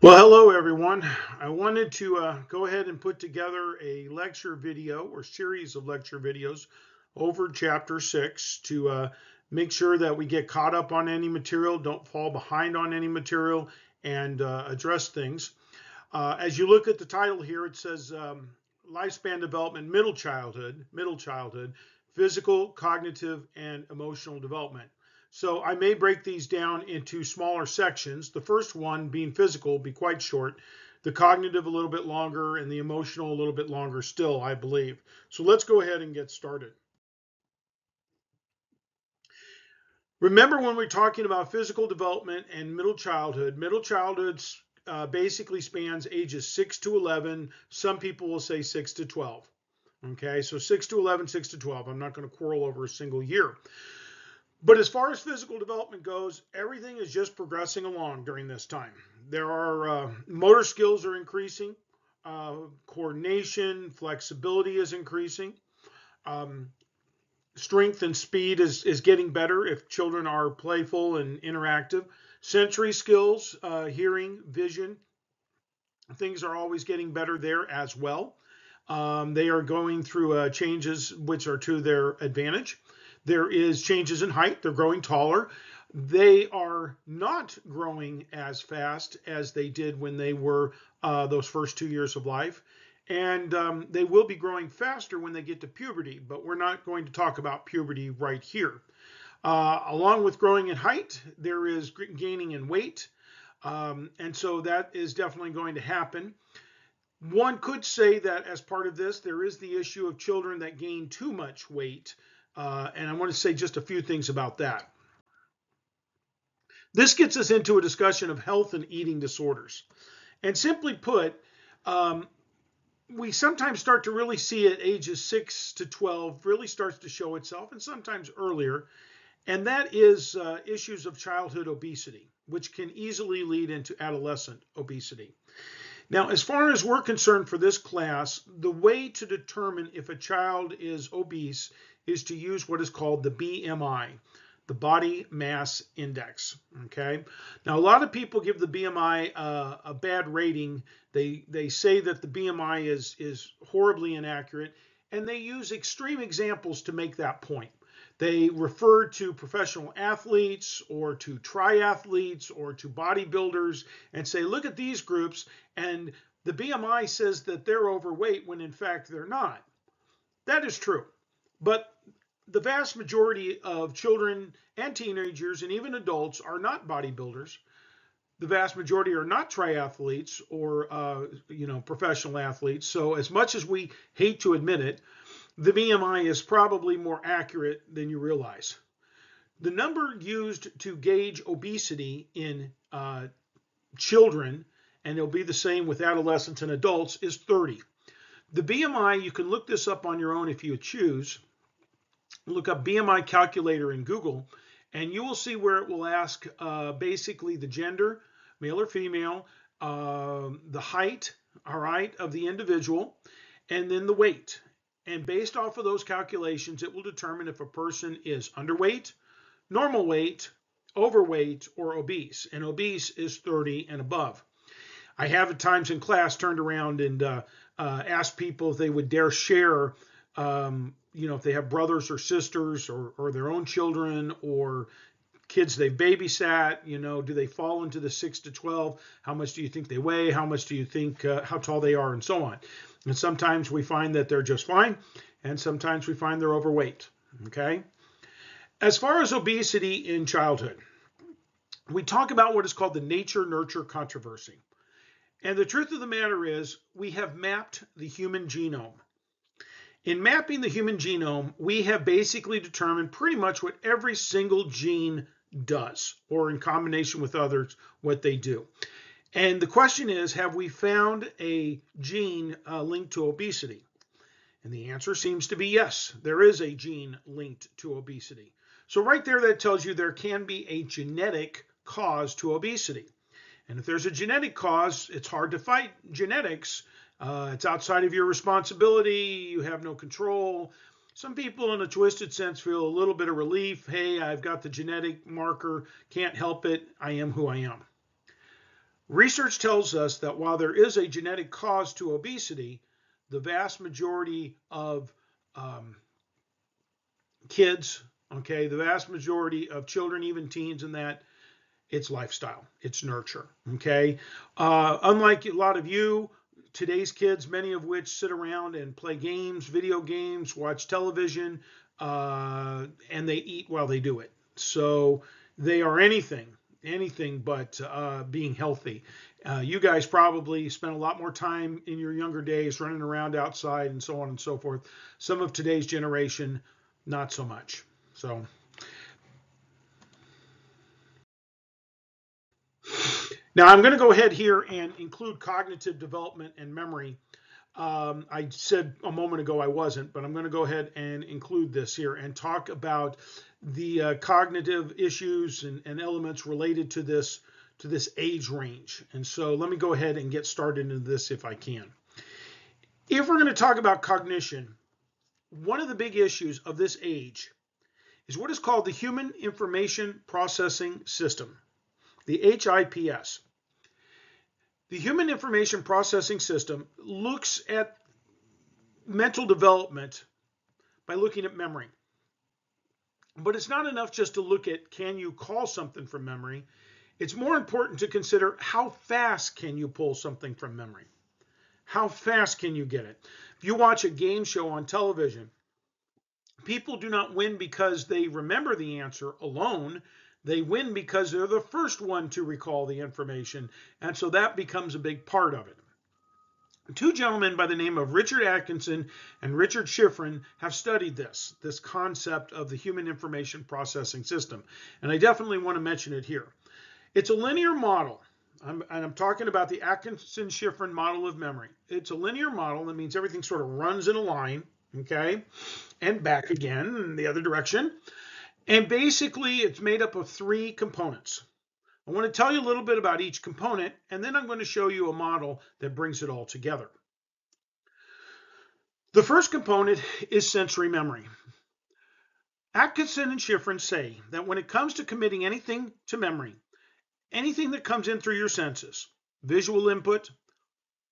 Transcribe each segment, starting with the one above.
Well, hello everyone. I wanted to go ahead and put together a lecture video or series of lecture videos over chapter 6 to make sure that we get caught up on any material, don't fall behind on any material, and address things. As you look at the title here, it says lifespan development, middle childhood, physical, cognitive, and emotional development. So I may break these down into smaller sections. The first one, being physical, will be quite short. The cognitive a little bit longer, and the emotional a little bit longer still, I believe. So let's go ahead and get started. Remember when we're talking about physical development and middle childhood basically spans ages 6 to 11. Some people will say 6 to 12. Okay, so 6 to 11, 6 to 12. I'm not going to quarrel over a single year. But as far as physical development goes, everything is just progressing along during this time. There are motor skills are increasing, coordination, flexibility is increasing, strength and speed is getting better if children are playful and interactive. Sensory skills, hearing, vision, things are always getting better there as well. They are going through changes which are to their advantage. There is changes in height. They're growing taller. They are not growing as fast as they did when they were those first 2 years of life. And they will be growing faster when they get to puberty, but we're not going to talk about puberty right here. Along with growing in height, there is gaining in weight. And so that is definitely going to happen. One could say that as part of this, there is the issue of children that gain too much weight. And I want to say just a few things about that. This gets us into a discussion of health and eating disorders. And simply put, we sometimes start to really see at ages 6 to 12 really starts to show itself, and sometimes earlier. And that is issues of childhood obesity, which can easily lead into adolescent obesity. Now, as far as we're concerned for this class, the way to determine if a child is obese is to use what is called the BMI, the body mass index. Okay. Now, a lot of people give the BMI a bad rating. They say that the BMI is horribly inaccurate, and they use extreme examples to make that point. They refer to professional athletes or to triathletes or to bodybuilders and say, look at these groups, and the BMI says that they're overweight when in fact they're not. That is true. But the vast majority of children and teenagers and even adults are not bodybuilders. The vast majority are not triathletes or professional athletes. So as much as we hate to admit it, the BMI is probably more accurate than you realize. The number used to gauge obesity in children, and it'll be the same with adolescents and adults, is 30. The BMI, you can look this up on your own if you choose. Look up BMI calculator in Google, and you will see where it will ask basically the gender, male or female, the height, all right, of the individual, and then the weight. And based off of those calculations, it will determine if a person is underweight, normal weight, overweight, or obese. And obese is 30 and above. I have at times in class turned around and asked people if they would dare share, if they have brothers or sisters or their own children or kids they've babysat, do they fall into the 6 to 12? How much do you think they weigh? How much do you think, how tall they are, and so on? And sometimes we find that they're just fine, and sometimes we find they're overweight, okay? As far as obesity in childhood, we talk about what is called the nature-nurture controversy. And the truth of the matter is, we have mapped the human genome. In mapping the human genome, we have basically determined pretty much what every single gene does, or in combination with others, what they do. And the question is, have we found a gene linked to obesity? And the answer seems to be yes, there is a gene linked to obesity. So right there, that tells you there can be a genetic cause to obesity. And if there's a genetic cause, it's hard to fight genetics. It's outside of your responsibility. You have no control. Some people in a twisted sense feel a little bit of relief. Hey, I've got the genetic marker. Can't help it. I am who I am. Research tells us that while there is a genetic cause to obesity, the vast majority of kids, okay, the vast majority of children, even teens, and that it's lifestyle, it's nurture, okay. Unlike a lot of you, today's kids, many of which sit around and play games, video games, watch television, and they eat while they do it. So they are anything but being healthy. You guys probably spent a lot more time in your younger days running around outside and so on and so forth. Some of today's generation, not so much. So now I'm going to go ahead here and include cognitive development and memory. I said a moment ago I wasn't, but I'm going to go ahead and include this here and talk about the cognitive issues and elements related to this age range. And so let me go ahead and get started into this if I can. If we're going to talk about cognition, one of the big issues of this age is what is called the Human Information Processing System, the HIPS. The Human Information Processing System looks at mental development by looking at memory. But it's not enough just to look at can you call something from memory. It's more important to consider how fast can you pull something from memory. How fast can you get it? If you watch a game show on television, people do not win because they remember the answer alone. They win because they're the first one to recall the information, and so that becomes a big part of it. Two gentlemen by the name of Richard Atkinson and Richard Schifrin have studied this concept of the Human Information Processing System, and I definitely want to mention it here. It's a linear model, and I'm talking about the Atkinson-Schifrin model of memory. It's a linear model. That means everything sort of runs in a line, okay, and back again in the other direction. And basically, it's made up of three components. I want to tell you a little bit about each component, and then I'm going to show you a model that brings it all together. The first component is sensory memory. Atkinson and Schifrin say that when it comes to committing anything to memory, anything that comes in through your senses, visual input,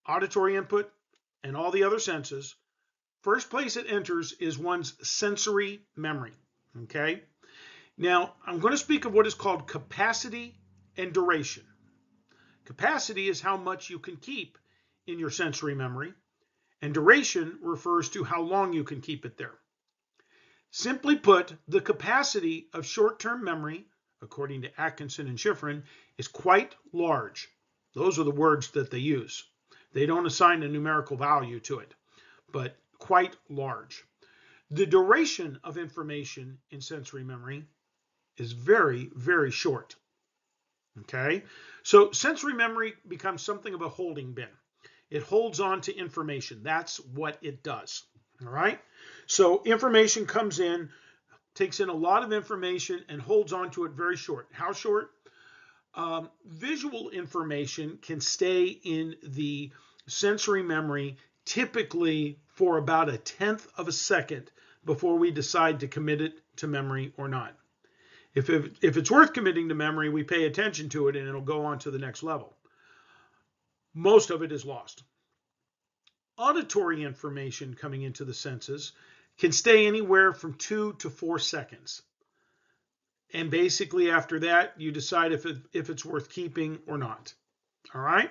auditory input, and all the other senses, first place it enters is one's sensory memory, okay? Now, I'm going to speak of what is called capacity and duration. Capacity is how much you can keep in your sensory memory, and duration refers to how long you can keep it there. Simply put, the capacity of short-term memory, according to Atkinson and Schifrin, is quite large. Those are the words that they use. They don't assign a numerical value to it, but quite large. The duration of information in sensory memory is very, very short. Okay, so sensory memory becomes something of a holding bin. It holds on to information. That's what it does. All right, so information comes in, takes in a lot of information, and holds on to it very short. How short? Visual information can stay in the sensory memory typically for about 1/10 of a second before we decide to commit it to memory or not. If it's worth committing to memory, we pay attention to it and it'll go on to the next level. Most of it is lost. Auditory information coming into the senses can stay anywhere from 2 to 4 seconds. And basically after that, you decide if it's worth keeping or not. All right?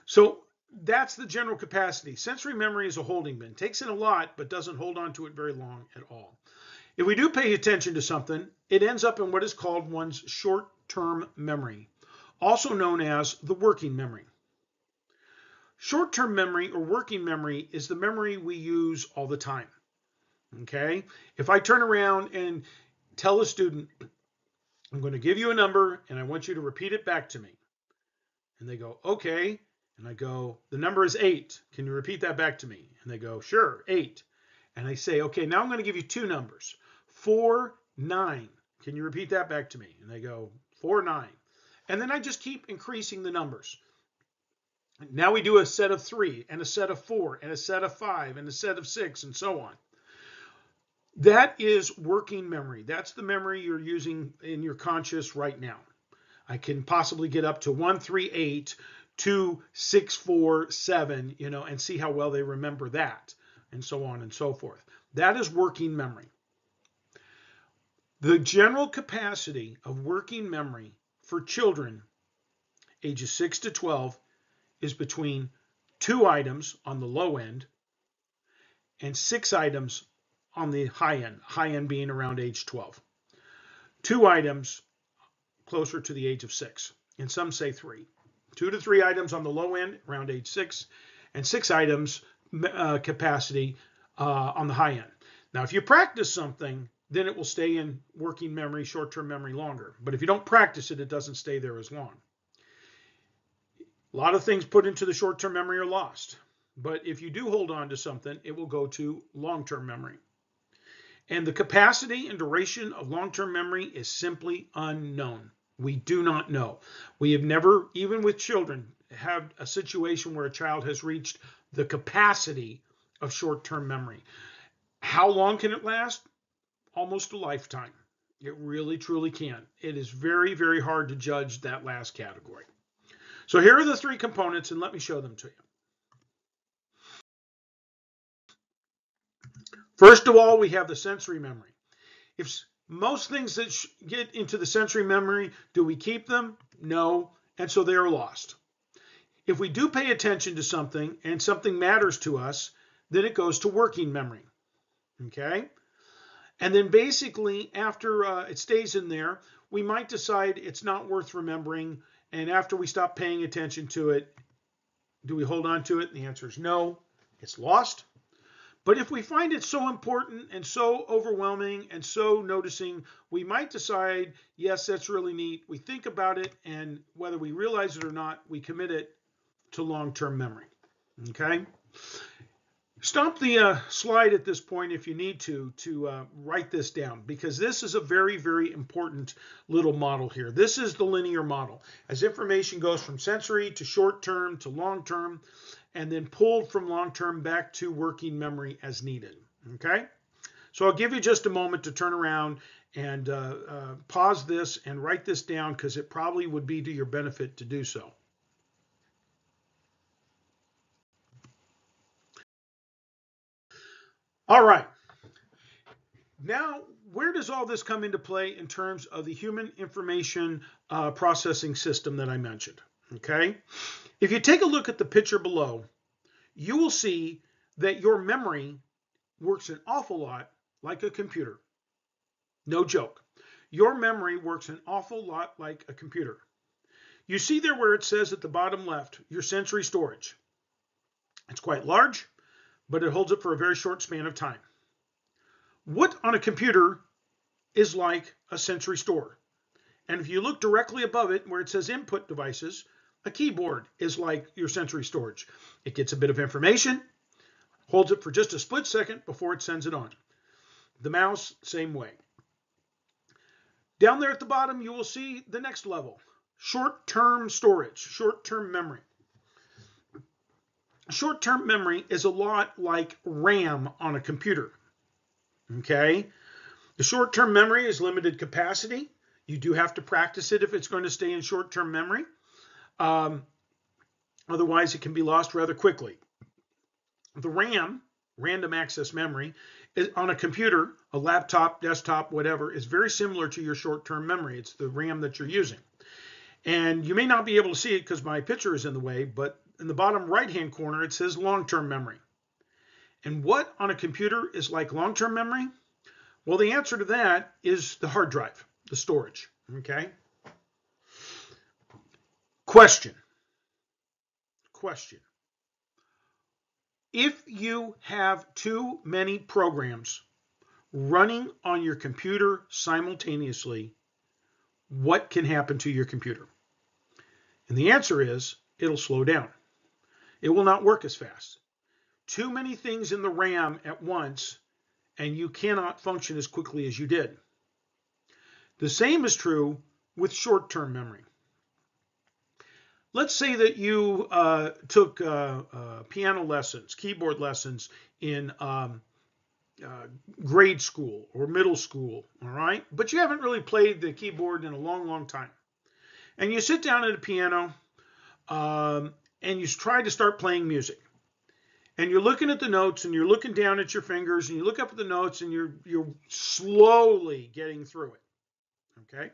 So that's the general capacity. Sensory memory is a holding bin. Takes in a lot, but doesn't hold on to it very long at all. If we do pay attention to something, it ends up in what is called one's short-term memory, also known as the working memory. Short-term memory or working memory is the memory we use all the time. Okay? If I turn around and tell a student, I'm going to give you a number and I want you to repeat it back to me. And they go, okay. And I go, the number is 8. Can you repeat that back to me? And they go, sure, 8. And I say, okay, now I'm going to give you two numbers, 4, 9. Can you repeat that back to me? And they go, 4, 9. And then I just keep increasing the numbers. Now we do a set of 3 and a set of 4 and a set of 5 and a set of 6 and so on. That is working memory. That's the memory you're using in your conscious right now. I can possibly get up to 138 to 647, and see how well they remember that, and so on and so forth. That is working memory. The general capacity of working memory for children ages 6 to 12 is between 2 items on the low end and 6 items on the high end being around age 12. 2 items closer to the age of 6, and some say 3. 2 to 3 items on the low end around age 6, and 6 items capacity on the high end. Now, if you practice something, then it will stay in working memory, short-term memory longer. But if you don't practice it, it doesn't stay there as long. A lot of things put into the short-term memory are lost. But if you do hold on to something, it will go to long-term memory. And the capacity and duration of long-term memory is simply unknown. We do not know. We have never, even with children, had a situation where a child has reached the capacity of short-term memory. How long can it last? Almost a lifetime. It really, truly can. It is very, very hard to judge that last category. So here are the 3 components, and let me show them to you. First of all, we have the sensory memory. If most things that get into the sensory memory, do we keep them? No, and so they are lost. If we do pay attention to something and something matters to us, then it goes to working memory. Okay? And then basically, after it stays in there, we might decide it's not worth remembering. And after we stop paying attention to it, do we hold on to it? And the answer is no, it's lost. But if we find it so important and so overwhelming and so noticing, we might decide, yes, that's really neat. We think about it, and whether we realize it or not, we commit it to long-term memory. Okay? Stop the slide at this point if you need to write this down, because this is a very, very important little model here. This is the linear model. As information goes from sensory to short-term to long-term, and then pulled from long-term back to working memory as needed. Okay? So I'll give you just a moment to turn around and pause this and write this down, because it probably would be to your benefit to do so. All right. Now, where does all this come into play in terms of the human information processing system that I mentioned? Okay? If you take a look at the picture below, you will see that your memory works an awful lot like a computer. No joke. Your memory works an awful lot like a computer. You see there where it says at the bottom left, your sensory storage. It's quite large, but it holds it for a very short span of time. What on a computer is like a sensory store? And if you look directly above it where it says input devices, a keyboard is like your sensory storage. It gets a bit of information, holds it for just a split second before it sends it on. The mouse, same way. Down there at the bottom, you will see the next level, short-term storage, short-term memory. Short-term memory is a lot like RAM on a computer. Okay? The short-term memory is limited capacity. You do have to practice it if it's going to stay in short-term memory. Otherwise, it can be lost rather quickly. The RAM, random access memory, is on a computer, a laptop, desktop, whatever, is very similar to your short-term memory. It's the RAM that you're using. And you may not be able to see it because my picture is in the way, but in the bottom right-hand corner, it says long-term memory. And what on a computer is like long-term memory? Well, the answer to that is the hard drive, the storage. Okay? Question. If you have too many programs running on your computer simultaneously, what can happen to your computer? And the answer is, it'll slow down. It will not work as fast. Too many things in the RAM at once, and you cannot function as quickly as you did. The same is true with short-term memory. Let's say that you took piano lessons, keyboard lessons in grade school or middle school, all right? But you haven't really played the keyboard in a long, long time. and you sit down at a piano and you try to start playing music. And you're looking at the notes and you're looking down at your fingers and you look up at the notes and you're slowly getting through it. Okay?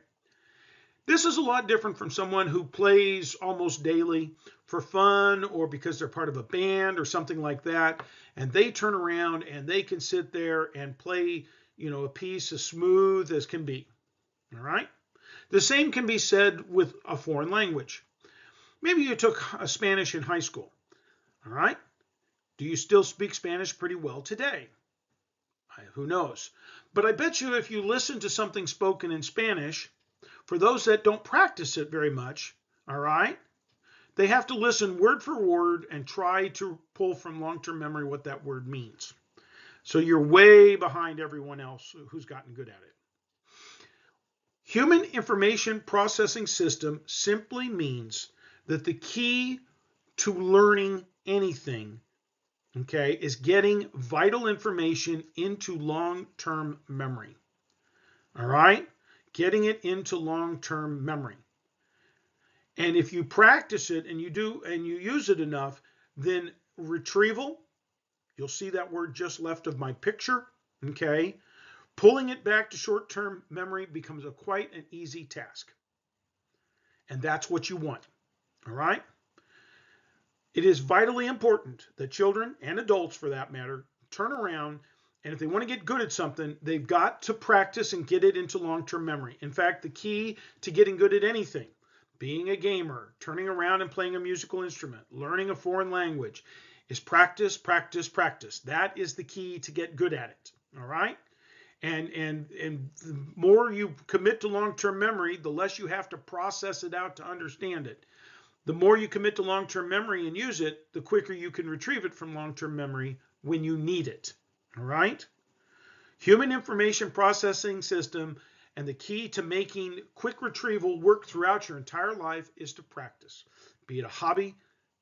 This is a lot different from someone who plays almost daily for fun or because they're part of a band or something like that, and they turn around and they can sit there and play, a piece as smooth as can be. All right? The same can be said with a foreign language. Maybe you took a Spanish in high school. All right? Do you still speak Spanish pretty well today? Who knows? But I bet you if you listen to something spoken in Spanish, for those that don't practice it very much, all right, they have to listen word for word and try to pull from long-term memory what that word means. So you're way behind everyone else who's gotten good at it. Human information processing system simply means that the key to learning anything, okay, is getting vital information into long-term memory. All right? Getting it into long-term memory. And if you practice it and you use it enough, then retrieval, you'll see that word just left of my picture, okay? Pulling it back to short-term memory becomes quite an easy task. And that's what you want, all right? It is vitally important that children and adults, for that matter, turn around, and if they want to get good at something, they've got to practice and get it into long-term memory. In fact, the key to getting good at anything, being a gamer, turning around and playing a musical instrument, learning a foreign language, is practice, practice, practice. That is the key to get good at it, all right? And the more you commit to long-term memory, the less you have to process it out to understand it. The more you commit to long-term memory and use it, the quicker you can retrieve it from long-term memory when you need it. All right? Human information processing system, and the key to making quick retrieval work throughout your entire life is to practice. Be it a hobby,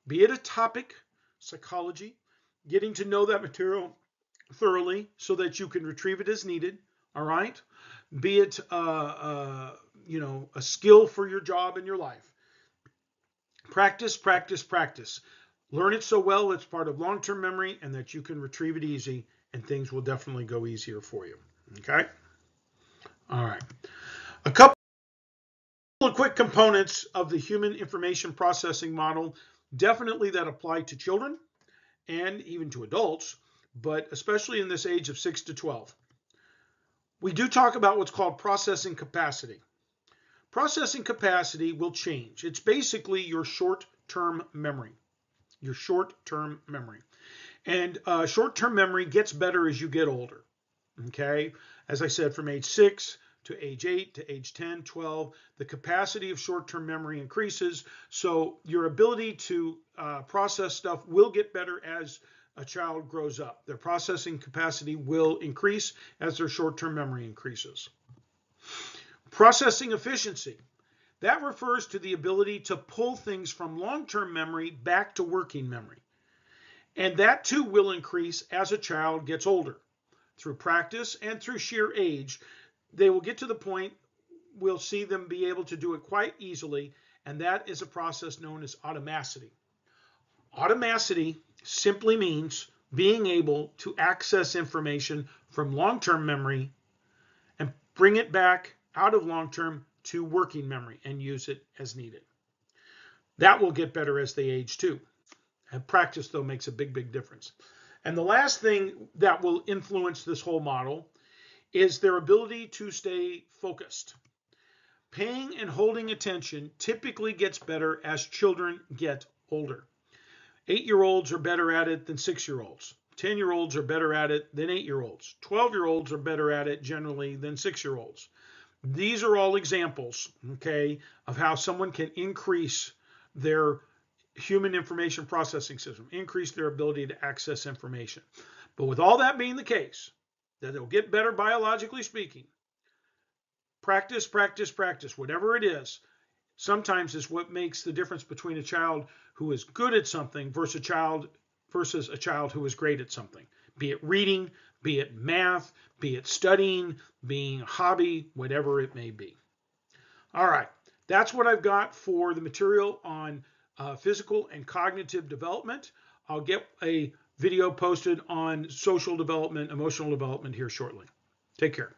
be it a topic, psychology, getting to know that material thoroughly so that you can retrieve it as needed. All right? Be it a skill for your job in your life. Practice, practice, practice. Learn it so well it's part of long-term memory and that you can retrieve it easy, and things will definitely go easier for you. Okay? All right. A couple of quick components of the human information processing model, definitely that apply to children and even to adults, but especially in this age of 6 to 12. We do talk about what's called processing capacity. Processing capacity will change. It's basically your short-term memory. Your short-term memory. And short-term memory gets better as you get older. Okay? As I said, from age 6 to age 8 to age 10, 12, the capacity of short-term memory increases. So your ability to process stuff will get better as a child grows up. Their processing capacity will increase as their short-term memory increases. Processing efficiency. That refers to the ability to pull things from long-term memory back to working memory. And that too will increase as a child gets older. Through practice and through sheer age, they will get to the point we'll see them be able to do it quite easily, and that is a process known as automaticity. Automaticity simply means being able to access information from long-term memory and bring it back out of long-term to working memory and use it as needed. That will get better as they age too. And practice, though, makes a big, big difference. And the last thing that will influence this whole model is their ability to stay focused. Paying and holding attention typically gets better as children get older. 8-year-olds are better at it than 6-year-olds. 10-year-olds are better at it than 8-year-olds. 12-year-olds are better at it generally than 6-year-olds. These are all examples, okay, of how someone can increase their human information processing system, increase their ability to access information. But with all that being the case, that they'll get better biologically speaking, practice, practice, practice, whatever it is, sometimes is what makes the difference between a child who is good at something versus a child who is great at something. Be it reading, be it math, be it studying, being a hobby, whatever it may be. All right, That's what I've got for the material on physical and cognitive development. I'll get a video posted on social development, emotional development here shortly. Take care.